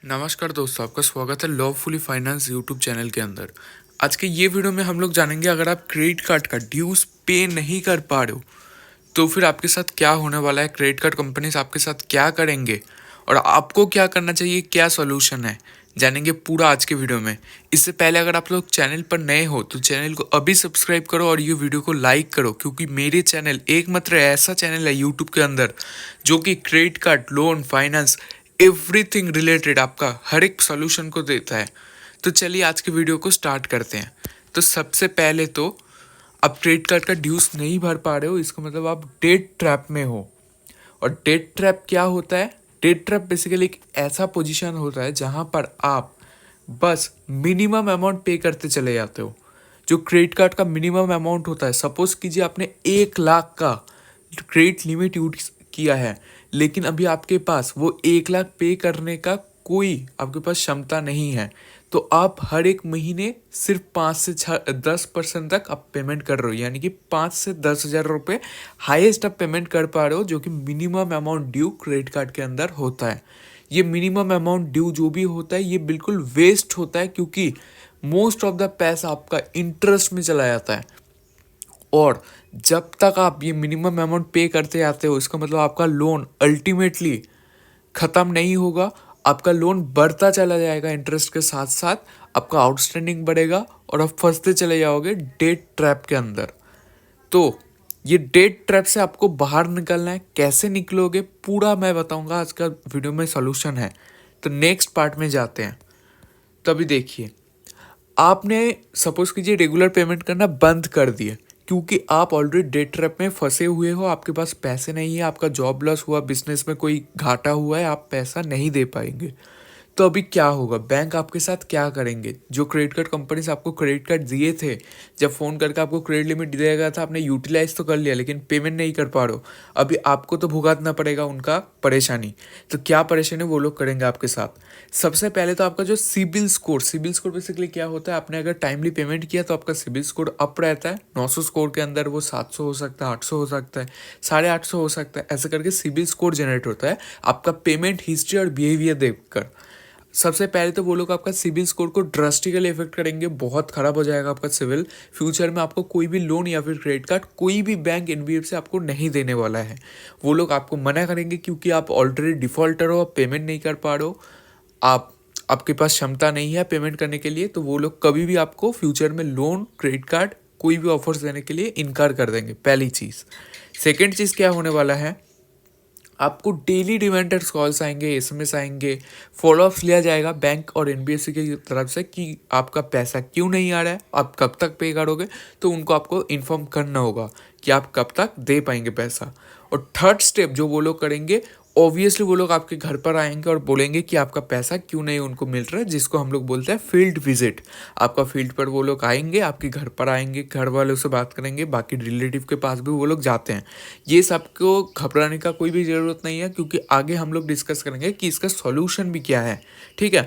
नमस्कार दोस्तों, आपका स्वागत है लवफुली फाइनेंस यूट्यूब चैनल के अंदर। आज के ये वीडियो में हम लोग जानेंगे, अगर आप क्रेडिट कार्ड का ड्यूज पे नहीं कर पा रहे हो तो फिर आपके साथ क्या होने वाला है, क्रेडिट कार्ड कंपनीज आपके साथ क्या करेंगे और आपको क्या करना चाहिए, क्या सोल्यूशन है, जानेंगे पूरा आज के वीडियो में। इससे पहले अगर आप लोग चैनल पर नए हो तो चैनल को अभी सब्सक्राइब करो और ये वीडियो को लाइक करो, क्योंकि मेरे चैनल एकमात्र ऐसा चैनल है यूट्यूब के अंदर जो कि credit card, loan, finance, everything related आपका हर एक सोल्यूशन को देता है। तो चलिए आज के वीडियो को स्टार्ट करते हैं। तो सबसे पहले तो आप क्रेडिट कार्ड का ड्यूज नहीं भर पा रहे हो, इसका मतलब आप डेट ट्रैप में हो। और डेट ट्रैप क्या होता है? डेट ट्रैप बेसिकली एक ऐसा पोजीशन होता है जहां पर आप बस मिनिमम अमाउंट पे करते चले जाते हो। जो क्रेडिट कार्ड का मिनिमम अमाउंट होता है, सपोज कीजिए आपने 1 लाख का क्रेडिट लिमिट यूज किया है, लेकिन अभी आपके पास वो 1 लाख पे करने का कोई आपके पास क्षमता नहीं है, तो आप हर एक महीने सिर्फ 5 से 10% तक आप पेमेंट कर रहे हो, यानी कि 5 से 10 हज़ार रुपये हाईएस्ट आप पेमेंट कर पा रहे हो, जो कि minimum amount due credit card के अंदर होता है। ये मिनिमम अमाउंट ड्यू जो भी होता है ये बिल्कुल वेस्ट होता है, क्योंकि मोस्ट ऑफ द पैसा आपका इंटरेस्ट में चला जाता है। और जब तक आप ये मिनिमम अमाउंट पे करते आते हो, इसका मतलब आपका लोन अल्टीमेटली ख़त्म नहीं होगा, आपका लोन बढ़ता चला जाएगा, इंटरेस्ट के साथ साथ आपका आउटस्टैंडिंग बढ़ेगा और आप फंसते चले जाओगे डेट ट्रैप के अंदर। तो ये डेट ट्रैप से आपको बाहर निकलना है, कैसे निकलोगे पूरा मैं बताऊंगा, आज का वीडियो में सोल्यूशन है। तो नेक्स्ट पार्ट में जाते हैं। तभी देखिए, आपने सपोज कीजिए रेगुलर पेमेंट करना बंद कर दिए, क्योंकि आप ऑलरेडी डेट ट्रैप में फंसे हुए हो, आपके पास पैसे नहीं है, आपका जॉब लॉस हुआ, बिजनेस में कोई घाटा हुआ है, आप पैसा नहीं दे पाएंगे। तो अभी क्या होगा, बैंक आपके साथ क्या करेंगे? जो क्रेडिट कार्ड कंपनी से आपको क्रेडिट कार्ड दिए थे, जब फ़ोन करके आपको क्रेडिट लिमिट दिया गया था, आपने यूटिलाइज तो कर लिया लेकिन पेमेंट नहीं कर पा रहे हो, अभी आपको तो भुगतना पड़ेगा उनका परेशानी। तो क्या परेशानी वो लोग करेंगे आपके साथ? सबसे पहले तो आपका जो सिबिल स्कोर बेसिकली क्या होता है, आपने अगर टाइमली पेमेंट किया तो आपका सिबिल स्कोर अप रहता है। 900 स्कोर के अंदर वो 700 हो सकता है, 800 हो सकता है, 850 हो सकता है, ऐसे करके सिबिल स्कोर जनरेट होता है आपका पेमेंट हिस्ट्री और बिहेवियर देखकर। सबसे पहले तो वो लोग आपका सिबिल स्कोर को ड्रास्टिकली इफेक्ट करेंगे, बहुत खराब हो जाएगा आपका सिविल। फ्यूचर में आपको कोई भी लोन या फिर क्रेडिट कार्ड कोई भी बैंक, एनबीएफसी आपको नहीं देने वाला है। वो लोग आपको मना करेंगे, क्योंकि आप ऑलरेडी डिफॉल्टर हो, आप पेमेंट नहीं कर पा रहे हो, आपके पास क्षमता नहीं है पेमेंट करने के लिए। तो वो लोग कभी भी आपको फ्यूचर में लोन, क्रेडिट कार्ड, कोई भी ऑफर्स देने के लिए इनकार कर देंगे, पहली चीज़। सेकेंड चीज़ क्या होने वाला है, आपको डेली रिमाइंडर्स कॉल्स आएंगे, एसएमएस आएंगे, फॉलोअप्स लिया जाएगा बैंक और एनबीएफसी की तरफ से कि आपका पैसा क्यों नहीं आ रहा है, आप कब तक पे करोगे। तो उनको आपको इन्फॉर्म करना होगा कि आप कब तक दे पाएंगे पैसा। और थर्ड स्टेप जो वो लोग करेंगे, ऑब्वियसली वो लोग आपके घर पर आएंगे और बोलेंगे कि आपका पैसा क्यों नहीं उनको मिल रहा है, जिसको हम लोग बोलते हैं फील्ड विजिट। आपका फील्ड पर वो लोग आएंगे, आपके घर पर आएंगे, घर वालों से बात करेंगे, बाकी रिलेटिव के पास भी वो लोग जाते हैं। ये सबको घबराने का कोई भी ज़रूरत नहीं है, क्योंकि आगे हम लोग डिस्कस करेंगे कि इसका सॉल्यूशन भी क्या है। ठीक है,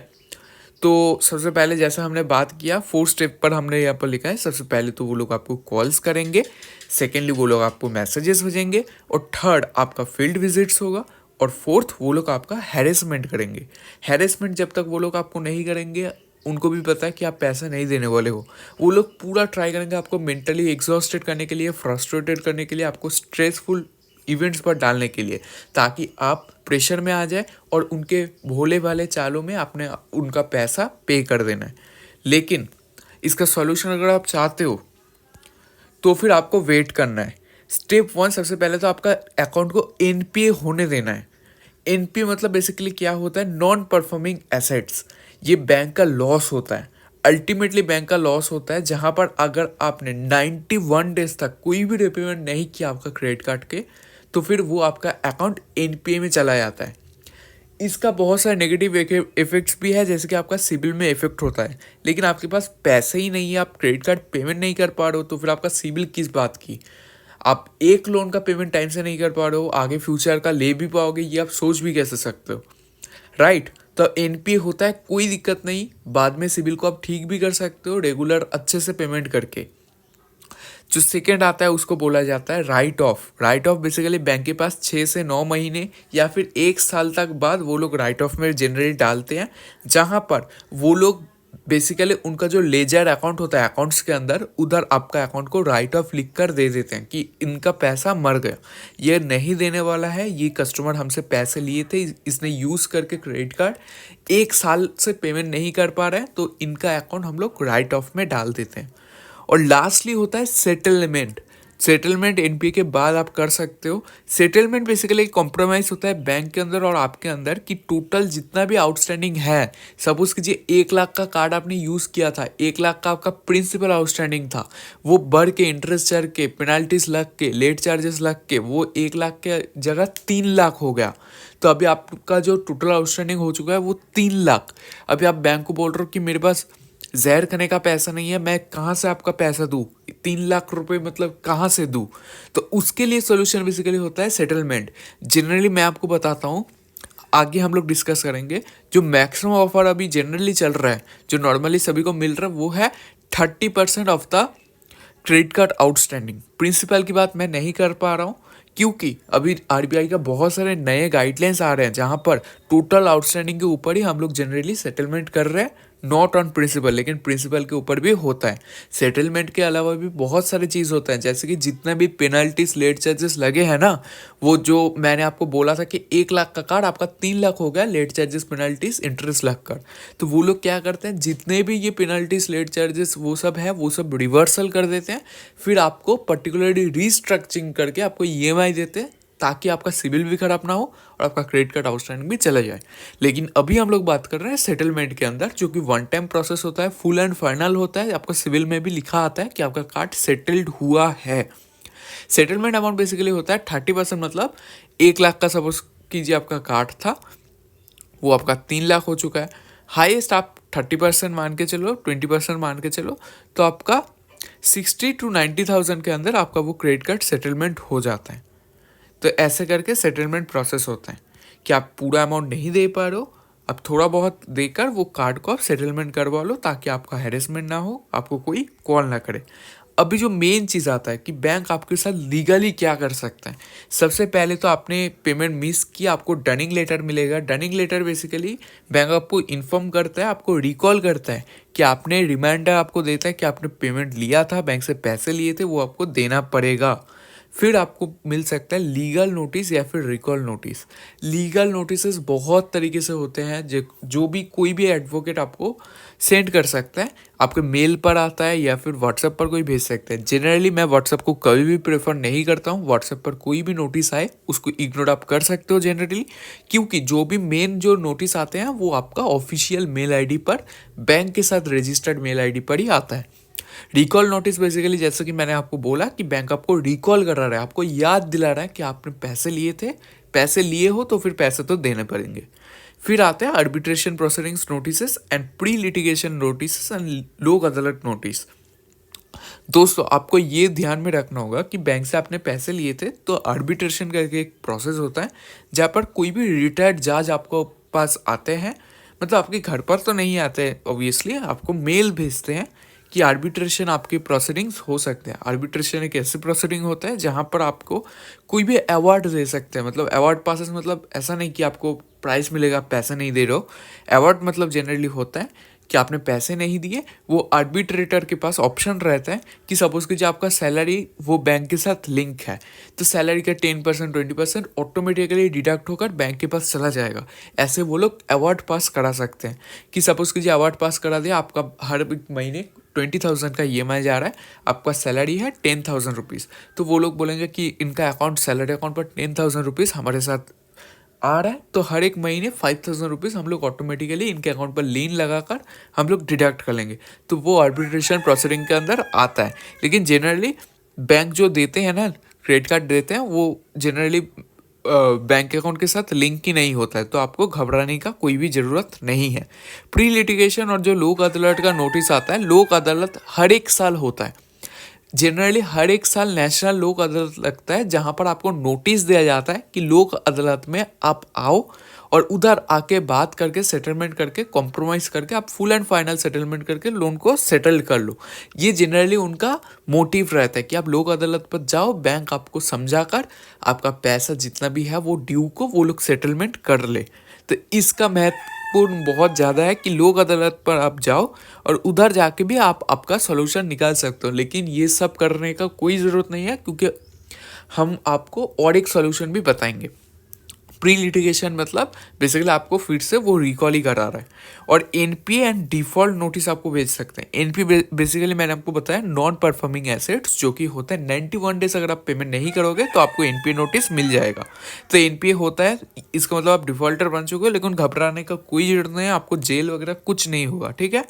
तो सबसे पहले जैसा हमने बात किया, 4 स्टेप पर हमने यहाँ पर लिखा है। सबसे पहले तो वो लोग आपको कॉल्स करेंगे, सेकेंडली वो लोग आपको मैसेजेस भेजेंगे, और थर्ड आपका फील्ड विजिट्स होगा, और फोर्थ वो लोग आपका हैरेसमेंट करेंगे। हैरेसमेंट जब तक वो लोग आपको नहीं करेंगे, उनको भी पता है कि आप पैसा नहीं देने वाले हो, वो लोग पूरा ट्राई करेंगे आपको मेंटली एग्जॉस्टेड करने के लिए, फ्रस्ट्रेटेड करने के लिए, आपको स्ट्रेसफुल इवेंट्स पर डालने के लिए, ताकि आप प्रेशर में आ जाए और उनके भोले भाले चालों में आपने उनका पैसा पे कर देना है। लेकिन इसका सॉल्यूशन अगर आप चाहते हो तो फिर आपको वेट करना है। स्टेप 1, सबसे पहले तो आपका अकाउंट को एनपीए होने देना है। एनपीए मतलब बेसिकली क्या होता है, नॉन परफॉर्मिंग एसेट्स। ये बैंक का लॉस होता है, अल्टीमेटली बैंक का लॉस होता है, जहां पर अगर आपने 91 डेज तक कोई भी रिपेमेंट नहीं किया आपका क्रेडिट कार्ड के, तो फिर वो आपका अकाउंट एनपीए में चला जाता है। इसका बहुत सारे नेगेटिव इफेक्ट्स भी है, जैसे कि आपका सिबिल में इफेक्ट होता है, लेकिन आपके पास पैसे ही नहीं है, आप क्रेडिट कार्ड पेमेंट नहीं कर पा रहे हो, तो फिर आपका सिबिल किस बात की? आप एक लोन का पेमेंट टाइम से नहीं कर पा रहे हो, आगे फ्यूचर का ले भी पाओगे ये आप सोच भी कैसे सकते हो, राइट? तो एनपीए होता है, कोई दिक्कत नहीं, बाद में सिबिल को आप ठीक भी कर सकते हो रेगुलर अच्छे से पेमेंट करके। जो सेकंड आता है उसको बोला जाता है right of. Right of basically bank के पास 6 से 9 महीने या फिर 1 साल तक बाद वो लोग राइट ऑफ में जनरली डालते हैं, जहाँ पर वो लोग बेसिकली उनका जो लेजर अकाउंट होता है अकाउंट्स के अंदर, उधर आपका अकाउंट को राइट ऑफ लिख कर दे देते हैं कि इनका पैसा मर गया, ये नहीं देने वाला है, ये कस्टमर हमसे पैसे लिए थे, इसने यूज़ करके क्रेडिट कार्ड 1 साल से पेमेंट नहीं कर पा रहे हैं, तो इनका अकाउंट हम लोग राइट ऑफ में डाल देते हैं। और लास्टली होता है सेटलमेंट। सेटलमेंट एनपीए के बाद आप कर सकते हो। सेटलमेंट बेसिकली एक कॉम्प्रोमाइज़ होता है बैंक के अंदर और आपके अंदर कि टोटल जितना भी आउटस्टैंडिंग है, सपोज कीजिए 1 लाख का कार्ड आपने यूज़ किया था, 1 लाख का आपका प्रिंसिपल आउटस्टैंडिंग था, वो बढ़ के इंटरेस्ट चढ़ के पेनाल्टीज लग के लेट चार्जेस लग के वो 1 लाख के जगह 3 लाख हो गया। तो अभी आपका जो टोटल आउटस्टैंडिंग हो चुका है वो 3 लाख। अभी आप बैंक को बोल रहे हो कि मेरे पास जहर खाने का पैसा नहीं है, मैं कहाँ से आपका पैसा दूँ, 3 लाख रुपए मतलब कहाँ से दूँ। तो उसके लिए सोल्यूशन बेसिकली होता है सेटलमेंट। जनरली मैं आपको बताता हूँ, आगे हम लोग डिस्कस करेंगे। जो मैक्सिमम ऑफर अभी जनरली चल रहा है, जो नॉर्मली सभी को मिल रहा है, वो है 30% of the credit card outstanding. Principal की बात मैं नहीं कर पा रहा हूँ क्योंकि अभी आरबीआई का बहुत सारे नए गाइडलाइंस आ रहे हैं, जहाँ पर टोटल आउटस्टैंडिंग के ऊपर ही हम लोग जनरली सेटलमेंट कर रहे हैं, नॉट ऑन प्रिंसिपल, लेकिन प्रिंसिपल के ऊपर भी होता है। सेटलमेंट के अलावा भी बहुत सारे चीज़ होता है, जैसे कि जितना भी पेनल्टीज लेट चार्जेस लगे हैं ना, वो जो मैंने आपको बोला था कि 1 लाख का कार्ड आपका 3 लाख हो गया लेट चार्जेस पेनल्टीज इंटरेस्ट लग कर, तो वो लोग क्या करते हैं, जितने भी ये पेनल्टीज लेट चार्जेस वो सब है वो सब रिवर्सल कर देते हैं, फिर आपको पर्टिकुलरली रीस्ट्रक्चरिंग करके आपको ईएमआई देते हैं, ताकि आपका सिविल भी खराब ना हो और आपका क्रेडिट कार्ड आउटस्टैंडिंग भी चला जाए। लेकिन अभी हम लोग बात कर रहे हैं सेटलमेंट के अंदर, जो कि वन टाइम प्रोसेस होता है, फुल एंड फाइनल होता है, आपका सिविल में भी लिखा आता है कि आपका कार्ड सेटल्ड हुआ है। सेटलमेंट अमाउंट बेसिकली होता है 30%, मतलब 1 लाख का सपोज कीजिए आपका कार्ड था, वो आपका 3 लाख हो चुका है। हाईएस्ट आप 30% मान के चलो, 20% मान के चलो, तो आपका 60 to 90,000 के अंदर आपका वो क्रेडिट कार्ड सेटलमेंट हो जाता है। तो ऐसे करके सेटलमेंट प्रोसेस होता है कि आप पूरा अमाउंट नहीं दे पा रहे हो, अब थोड़ा बहुत देकर वो कार्ड को आप सेटलमेंट करवा लो, ताकि आपका हैरेसमेंट ना हो, आपको कोई कॉल ना करे। अभी जो मेन चीज़ आता है कि बैंक आपके साथ लीगली क्या कर सकता है। सबसे पहले तो आपने पेमेंट मिस किया, आपको डनिंग लेटर मिलेगा। डनिंग लेटर बेसिकली बैंक आपको इन्फॉर्म करता है, आपको रिकॉल करता है कि आपने रिमाइंडर आपको देता है कि आपने पेमेंट लिया था, बैंक से पैसे लिए थे, वो आपको देना पड़ेगा। फिर आपको मिल सकता है लीगल नोटिस या फिर रिकॉल नोटिस। लीगल नोटिस बहुत तरीके से होते हैं, जो भी कोई भी एडवोकेट आपको सेंड कर सकता है, आपके मेल पर आता है या फिर व्हाट्सएप पर कोई भेज सकता है। जनरली मैं व्हाट्सएप को कभी भी प्रेफर नहीं करता हूँ, व्हाट्सएप पर कोई भी नोटिस आए उसको इग्नोर आप कर सकते हो जनरली, क्योंकि जो भी मेन जो नोटिस आते हैं वो आपका ऑफिशियल मेल आईडी पर, बैंक के साथ रजिस्टर्ड मेल आईडी पर ही आता है। रिकॉल नोटिस बेसिकली जैसे कि मैंने आपको बोला कि बैंक आपको रिकॉल करा रहा है, आपको याद दिला रहा है कि आपने पैसे लिए थे, पैसे लिए हो तो फिर पैसे तो देने पड़ेंगे। फिर आते हैं arbitration proceedings notice and pre litigation notice and लोक अदालत नोटिस। दोस्तों आपको ये ध्यान में रखना होगा कि बैंक से आपने पैसे लिए थे तो आर्बिट्रेशन करके एक प्रोसेस होता है, जहाँ पर कोई भी रिटायर्ड जज आपको पास आते हैं, मतलब आपके घर पर तो नहीं आते ऑब्वियसली, आपको मेल भेजते हैं कि आर्बिट्रेशन आपके प्रोसीडिंग्स हो सकते हैं। आर्बिट्रेशन एक ऐसे प्रोसीडिंग होता है जहाँ पर आपको कोई भी अवार्ड दे सकते हैं, मतलब अवार्ड पासेस, मतलब ऐसा नहीं कि आपको प्राइज़ मिलेगा आप पैसे नहीं दे रहे हो। अवार्ड मतलब जनरली होता है कि आपने पैसे नहीं दिए, वो आर्बिट्रेटर के पास ऑप्शन रहता है कि सपोज कीजिए आपका सैलरी वो बैंक के साथ लिंक है, तो सैलरी का 10% 20% ऑटोमेटिकली डिडक्ट होकर बैंक के पास चला जाएगा। ऐसे वो लोग अवार्ड पास करा सकते हैं कि सपोज कीजिए अवार्ड पास करा दिया, आपका हर महीने 20,000 का EMI जा रहा है, आपका सैलरी है 10,000 रुपीज़, तो वो लोग बोलेंगे कि इनका अकाउंट सैलरी अकाउंट पर 10,000 रुपीज़ हमारे साथ आ रहा है, तो हर एक महीने 5,000 रुपीज़ हम लोग ऑटोमेटिकली इनके अकाउंट पर लीन लगाकर हम लोग डिडक्ट कर लेंगे। तो वो आर्बिट्रेशन प्रोसीडिंग के अंदर आता है। लेकिन जनरली बैंक जो देते हैं ना, क्रेडिट कार्ड देते हैं, वो जनरली बैंक अकाउंट के साथ लिंक ही नहीं होता है, तो आपको घबराने का कोई भी ज़रूरत नहीं है। प्री लिटिगेशन और जो लोक अदालत का नोटिस आता है, लोक अदालत हर एक साल होता है। जनरली हर एक साल नेशनल लोक अदालत लगता है, जहाँ पर आपको नोटिस दिया जाता है कि लोक अदालत में आप आओ और उधर आके बात करके सेटलमेंट करके कॉम्प्रोमाइज़ करके आप फुल एंड फाइनल सेटलमेंट करके लोन को सेटल कर लो। ये जनरली उनका मोटिव रहता है कि आप लोक अदालत पर जाओ, बैंक आपको समझा कर आपका पैसा जितना भी है वो ड्यू को वो लोग सेटलमेंट कर ले। तो इसका महत्वपूर्ण बहुत ज़्यादा है कि लोक अदालत पर आप जाओ और उधर जाके भी आप आपका सोल्यूशन निकाल सकते हो। लेकिन ये सब करने का कोई ज़रूरत नहीं है, क्योंकि हम आपको और एक सोल्यूशन भी बताएंगे। प्री लिटिगेशन मतलब बेसिकली आपको फिर से वो रिकॉल ही करा रहा है। और एनपीए एंड डिफॉल्ट नोटिस आपको भेज सकते हैं। एनपीए बेसिकली मैंने आपको बताया नॉन परफॉर्मिंग एसेट्स, जो कि होता है 91 डेज अगर आप पेमेंट नहीं करोगे तो आपको एनपीए नोटिस मिल जाएगा। तो एनपीए होता है, इसका मतलब आप डिफॉल्टर बन चुके हो, लेकिन घबराने का कोई जरूरत नहीं है, आपको जेल वगैरह कुछ नहीं होगा, ठीक है।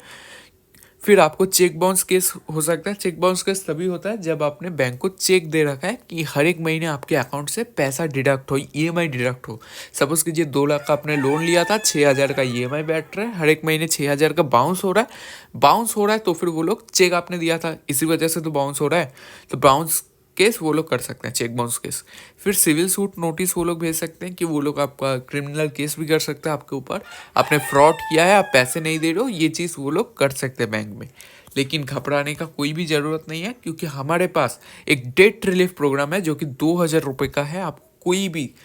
फिर आपको चेक बाउंस केस हो सकता है। चेक बाउंस केस तभी होता है जब आपने बैंक को चेक दे रखा है कि हर एक महीने आपके अकाउंट से पैसा डिडक्ट हो, ईएमआई डिडक्ट हो। सपोज कीजिए 2 लाख का आपने लोन लिया था, 6,000 का ईएमआई बैठ रहा है, हर एक महीने 6,000 का बाउंस हो रहा है। बाउंस हो रहा है तो फिर वो लोग चेक आपने दिया था, इसी वजह से तो बाउंस हो रहा है, तो बाउंस केस वो लोग कर सकते हैं, चेक बाउंस केस। फिर सिविल सूट नोटिस वो लोग भेज सकते हैं कि वो लोग आपका क्रिमिनल केस भी कर सकते हैं आपके ऊपर, आपने फ्रॉड किया है, आप पैसे नहीं दे रहे हो, ये चीज़ वो लोग कर सकते हैं बैंक में। लेकिन घबराने का कोई भी ज़रूरत नहीं है, क्योंकि हमारे पास एक डेट रिलीफ प्रोग्राम है जो कि 2,000 रुपये का है। आप कोई भी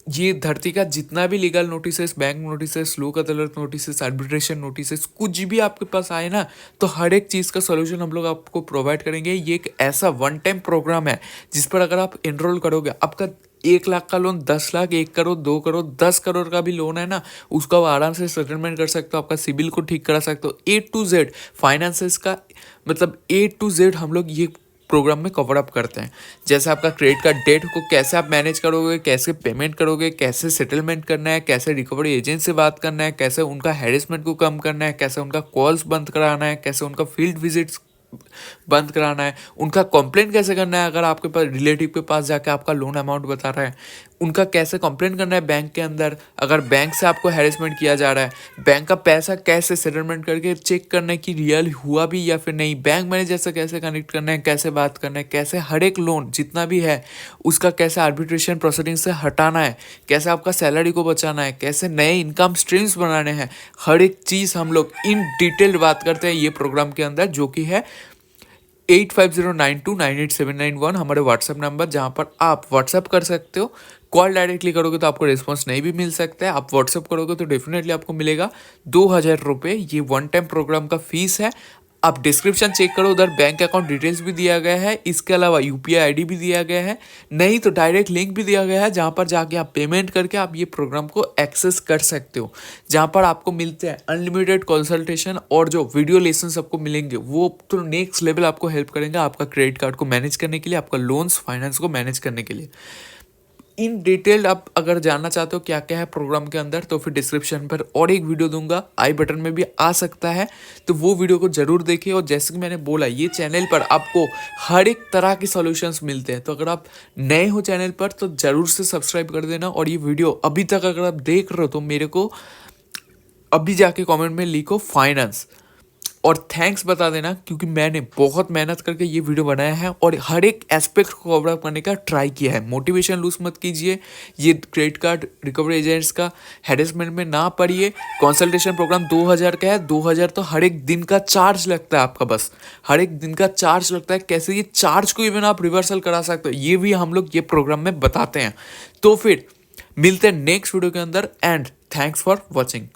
ये धरती का जितना भी लीगल नोटिसेस, बैंक नोटिसेस, लोक अदालत नोटिसेस, आर्बिट्रेशन नोटिसेस, कुछ भी आपके पास आए ना, तो हर एक चीज़ का सोल्यूशन हम लोग आपको प्रोवाइड करेंगे। ये एक ऐसा वन टाइम प्रोग्राम है जिस पर अगर आप एनरोल करोगे, आपका 1 लाख का लोन 10 लाख, 1 करोड़, 2 करोड़, 10 करोड़ का भी लोन है ना, उसका आप आराम से सेटलमेंट कर सकते हो, आपका सिबिल को ठीक करा सकते हो। A to Z फाइनेंसेस का मतलब A to Z हम लोग ये प्रोग्राम में कवर अप करते हैं। जैसे आपका क्रेडिट कार्ड डेट को कैसे आप मैनेज करोगे, कैसे पेमेंट करोगे, कैसे सेटलमेंट करना है, कैसे रिकवरी एजेंट से बात करना है, कैसे उनका हैरेसमेंट को कम करना है, कैसे उनका कॉल्स बंद कराना है, कैसे उनका फील्ड विजिट्स बंद कराना है, उनका कंप्लेंट कैसे करना है अगर आपके पास रिलेटिव के पास जाके आपका लोन अमाउंट बता रहा है, उनका कैसे कंप्लेंट करना है बैंक के अंदर अगर बैंक से आपको हैरेसमेंट किया जा रहा है, बैंक का पैसा कैसे सेटलमेंट करके चेक करना है कि रियल हुआ भी या फिर नहीं, बैंक मैनेजर से कैसे कनेक्ट करना है, कैसे बात करना है, कैसे हर एक लोन जितना भी है उसका कैसे आर्बिट्रेशन प्रोसीडिंग से हटाना है, कैसे आपका सैलरी को बचाना है, कैसे नए इनकम स्ट्रीम्स बनाने हैं, हर एक चीज़ हम लोग इन डिटेल बात करते हैं ये प्रोग्राम के अंदर, जो कि है 8509298791 हमारे व्हाट्सएप नंबर, जहाँ पर आप व्हाट्सएप कर सकते हो। कॉल डायरेक्टली करोगे तो आपको रिस्पांस नहीं भी मिल सकता है, आप व्हाट्सएप करोगे तो डेफिनेटली आपको मिलेगा 2,000 रुपये। ये वन टाइम प्रोग्राम का फीस है। आप डिस्क्रिप्शन चेक करो, उधर बैंक अकाउंट डिटेल्स भी दिया गया है, इसके अलावा यूपीआई आईडी भी दिया गया है, नहीं तो डायरेक्ट लिंक भी दिया गया है जहाँ पर जाके आप पेमेंट करके आप ये प्रोग्राम को एक्सेस कर सकते हो, जहाँ पर आपको मिलते हैं अनलिमिटेड कंसल्टेशन और जो वीडियो लेसन आपको मिलेंगे वो तो नेक्स्ट लेवल आपको हेल्प करेंगे आपका क्रेडिट कार्ड को मैनेज करने के लिए, आपका लोन्स फाइनेंस को मैनेज करने के लिए। इन डिटेल आप अगर जानना चाहते हो क्या क्या है प्रोग्राम के अंदर, तो फिर डिस्क्रिप्शन पर और एक वीडियो दूंगा, आई बटन में भी आ सकता है, तो वो वीडियो को जरूर देखिए। और जैसे कि मैंने बोला, ये चैनल पर आपको हर एक तरह के सॉल्यूशंस मिलते हैं, तो अगर आप नए हो चैनल पर तो जरूर से सब्सक्राइब कर देना। और ये वीडियो अभी तक अगर आप देख रहे हो तो मेरे को अभी जाके कमेंट में लिखो फाइनेंस और थैंक्स बता देना, क्योंकि मैंने बहुत मेहनत करके ये वीडियो बनाया है और हर एक एस्पेक्ट को कवर अप करने का ट्राई किया है। मोटिवेशन लूज मत कीजिए, ये क्रेडिट कार्ड रिकवरी एजेंट्स का हैरेसमेंट में ना पड़िए। कंसल्टेशन प्रोग्राम 2,000 का है, 2,000 तो हर एक दिन का चार्ज लगता है आपका, बस हर एक दिन का चार्ज लगता है। कैसे ये चार्ज को इवन आप रिवर्सल करा सकते हो, ये भी हम लोग ये प्रोग्राम में बताते हैं। तो फिर मिलते हैं नेक्स्ट वीडियो के अंदर, एंड थैंक्स फॉर वॉचिंग।